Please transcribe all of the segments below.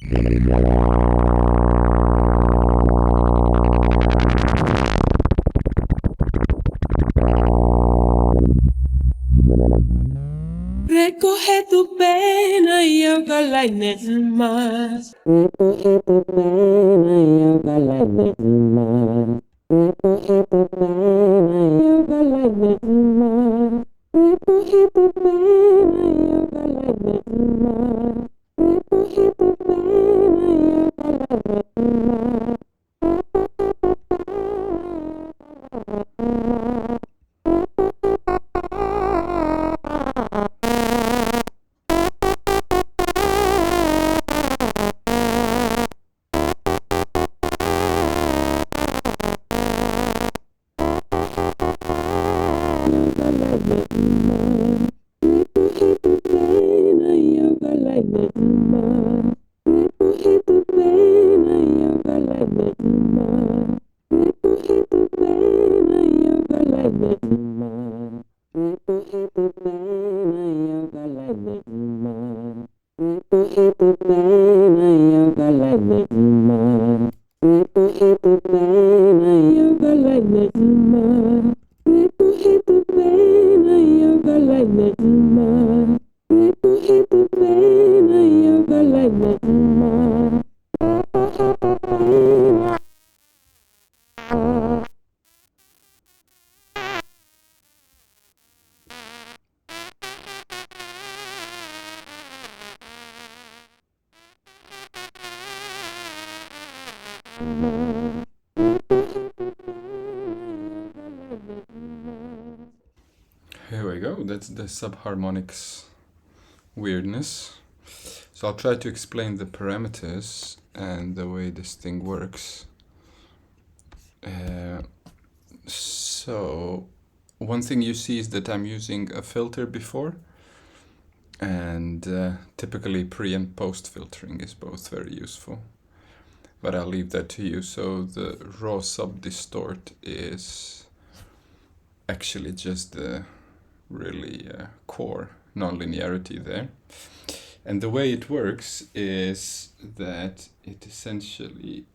Recoge tu pena y ahógala en el mar. Recoge tu pena y ahógala en el mar. Recoge tu pena y ahógala en el mar. Recoge tu pena y ahógala en el mar. Recoge tu pena y ahógala en el mar. Here we go, that's the subharmonics weirdness. So I'll try to explain the parameters and the way this thing works. So one thing you see is that I'm using a filter before, and typically pre and post filtering is both very useful, but I'll leave that to you. So the raw sub distort is actually just the really core nonlinearity there. And the way it works is that it essentially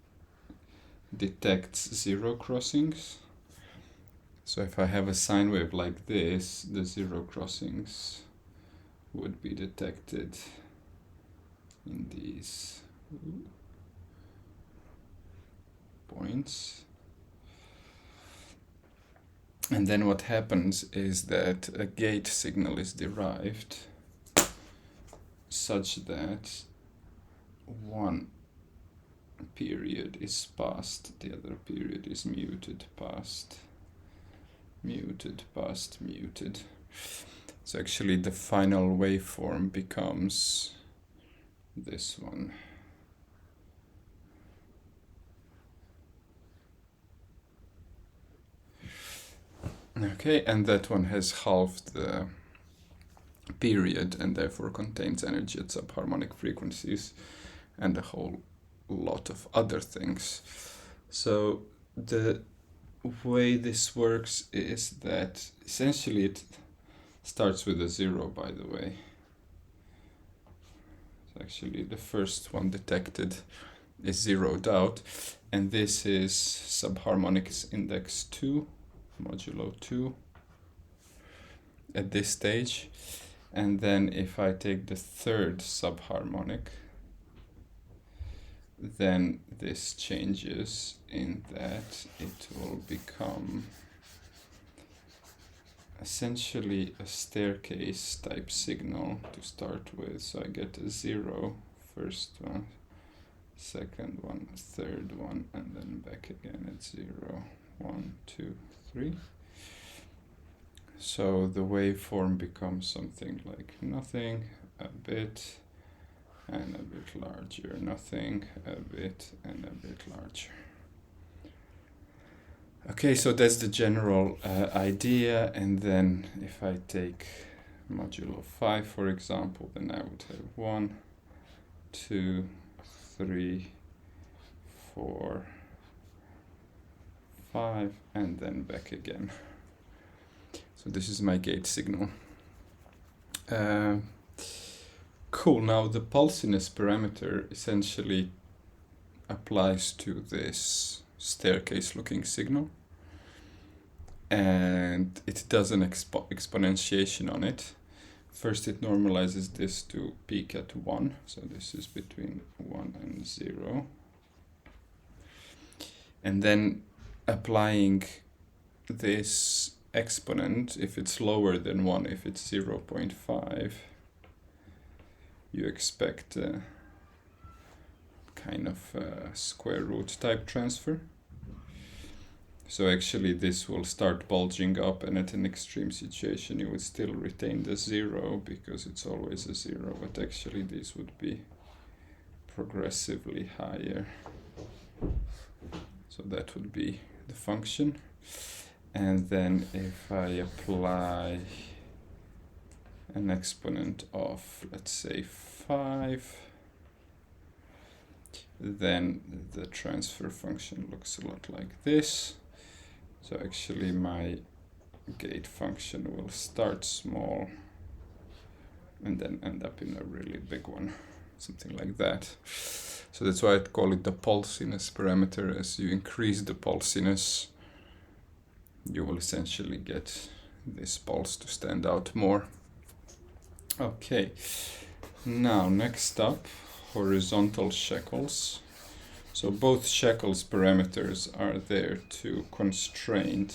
detects zero crossings. So if I have a sine wave like this, the zero crossings would be detected in these points. And then what happens is that a gate signal is derived such that one period is passed, the other period is muted, passed, muted, passed, muted. So actually the final waveform becomes this one. Okay, and that one has halved the period and therefore contains energy at subharmonic frequencies and a whole lot of other things. So the way this works is that essentially it starts with a zero, by the way. So actually the first one detected is zeroed out, and this is subharmonics index 2, modulo 2 at this stage. And then if I take the third subharmonic, then this changes in that it will become essentially a staircase type signal to start with. So I get a 0, first one, second one, third one, and then back again at 0, 1, 2, 3. So the waveform becomes something like nothing, a bit, and a bit larger, nothing, a bit, and a bit larger. Okay, so that's the general idea, and then if I take modulo 5, for example, then I would have 1, 2, 3, 4, 5, and then back again. So this is my gate signal. Cool, now the pulsiness parameter essentially applies to this staircase looking signal, and it does an exponentiation on it. First it normalizes this to peak at 1, so this is between 1 and 0. And then applying this exponent, if it's lower than 1, if it's 0.5, you expect a kind of square root type transfer. So actually this will start bulging up, and at an extreme situation you would still retain the 0 because it's always a 0, but actually these would be progressively higher. So that would be the function. And then if I apply an exponent of, let's say, 5, then the transfer function looks a lot like this. So actually my gate function will start small and then end up in a really big one, something like that. So that's why I'd call it the pulsiness parameter. As you increase the pulsiness, you will essentially get this pulse to stand out more. Okay, now next up, horizontal shackles. So both shackles parameters are there to constrain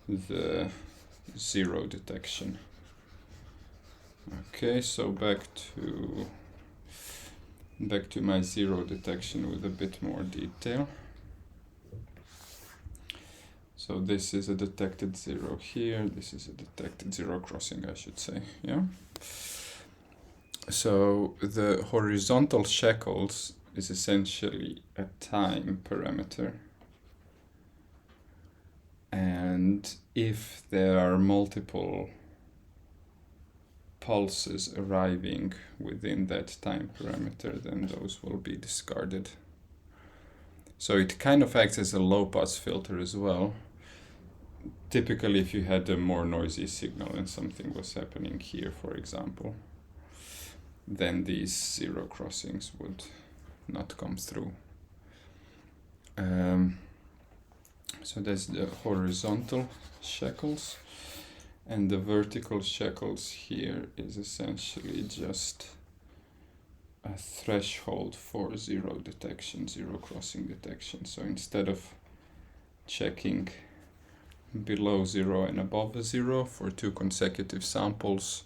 the 0 detection. Okay, so back to my 0 detection with a bit more detail. So this is a detected 0 here, this is a detected 0 crossing, I should say, yeah? So the horizontal shackles is essentially a time parameter. And if there are multiple pulses arriving within that time parameter, then those will be discarded. So it kind of acts as a low-pass filter as well. Typically, if you had a more noisy signal and something was happening here, for example, then these 0 crossings would not come through. So that's the horizontal shackles. And the vertical shackles here is essentially just a threshold for 0 detection, 0 crossing detection. So instead of checking below 0 and above 0 for 2 consecutive samples,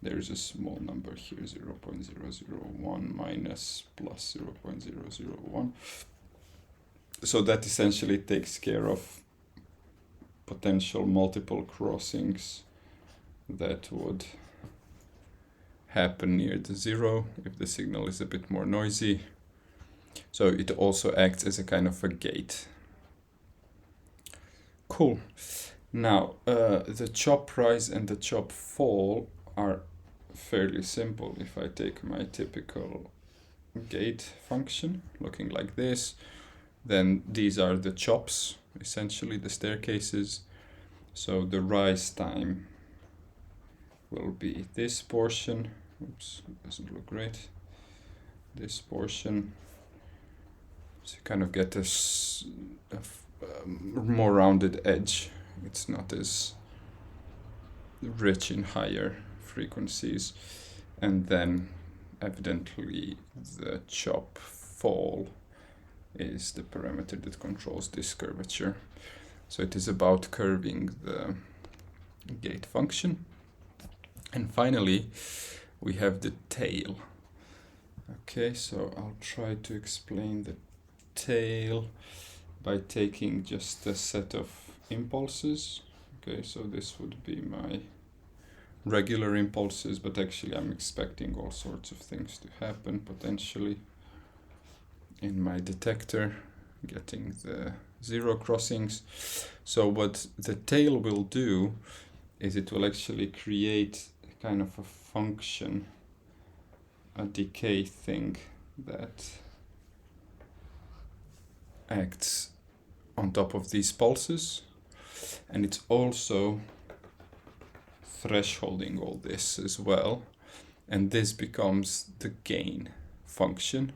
there's a small number here, 0.001 minus plus 0.001. So that essentially takes care of potential multiple crossings that would happen near the 0 if the signal is a bit more noisy. So it also acts as a kind of a gate. Cool. Now, the chop rise and the chop fall are fairly simple. If I take my typical gate function looking like this, then these are the chops, essentially the staircases. So the rise time will be this portion. Oops, it doesn't look great. This portion. So you kind of get a more rounded edge. It's not as rich in higher frequencies. And then evidently the chop fall is the parameter that controls this curvature. So it is about curving the gate function. And finally, we have the tail. Okay, so I'll try to explain the tail by taking just a set of impulses. Okay, so this would be my regular impulses, but actually I'm expecting all sorts of things to happen potentially in my detector, getting the 0 crossings. So what the tail will do is it will actually create a kind of a function, a decay thing that acts on top of these pulses, and it's also thresholding all this as well. and this becomes the gain function.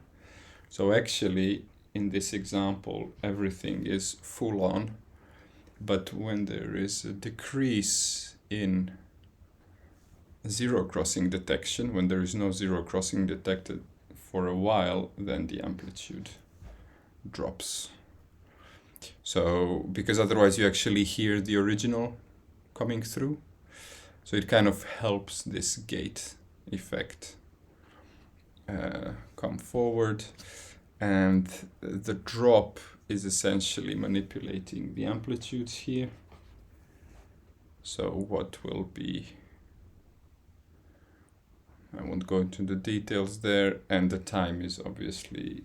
So actually, in this example, everything is full on, but when there is a decrease in zero crossing detection, when there is no zero crossing detected for a while, then the amplitude drops. So, because otherwise you actually hear the original coming through. So it kind of helps this gate effect come forward. And the drop is essentially manipulating the amplitudes here. So what will be, I won't go into the details there, and the time is obviously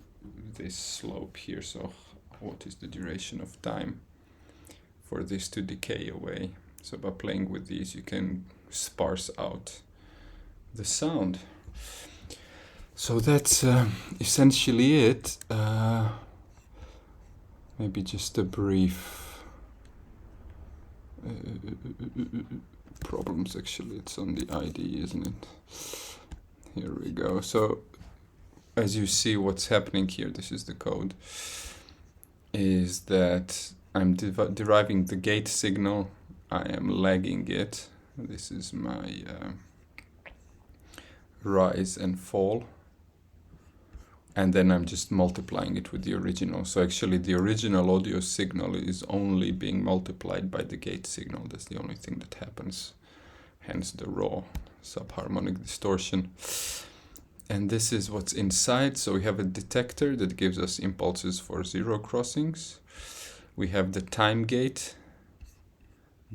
this slope here. So what is the duration of time for this to decay away? So by playing with these, you can sparse out the sound. So that's essentially it. Maybe just a brief problems. Actually, it's on the ID, isn't it? Here we go. So as you see, what's happening here, this is the code, is that I'm deriving the gate signal. I am lagging it. This is my rise and fall. And then I'm just multiplying it with the original. So actually the original audio signal is only being multiplied by the gate signal. That's the only thing that happens. Hence the raw subharmonic distortion. And this is what's inside. So we have a detector that gives us impulses for zero crossings. We have the time gate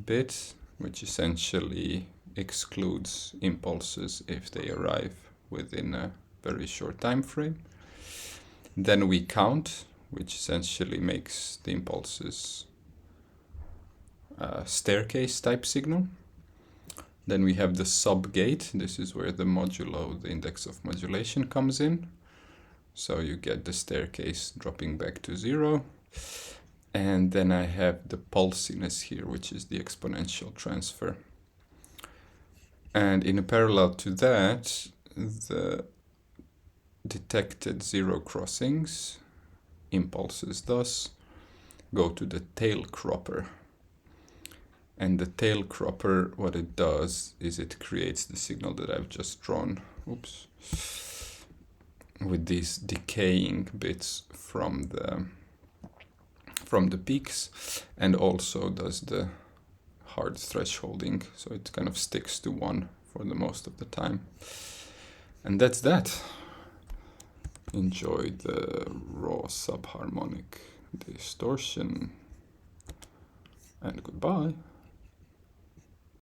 bit, which essentially excludes impulses if they arrive within a very short time frame. Then we count, which essentially makes the impulses a staircase type signal. Then we have the sub gate. This is where the modulo, the index of modulation, comes in. So you get the staircase dropping back to 0. And then I have the pulsiness here, which is the exponential transfer. And in a parallel to that, the detected zero crossings, impulses thus, go to the tail cropper. And the tail cropper, what it does is it creates the signal that I've just drawn. Oops. With these decaying bits from the peaks, and also does the hard thresholding, so it kind of sticks to 1 for the most of the time. And that's that. Enjoy the raw subharmonic distortion, and goodbye.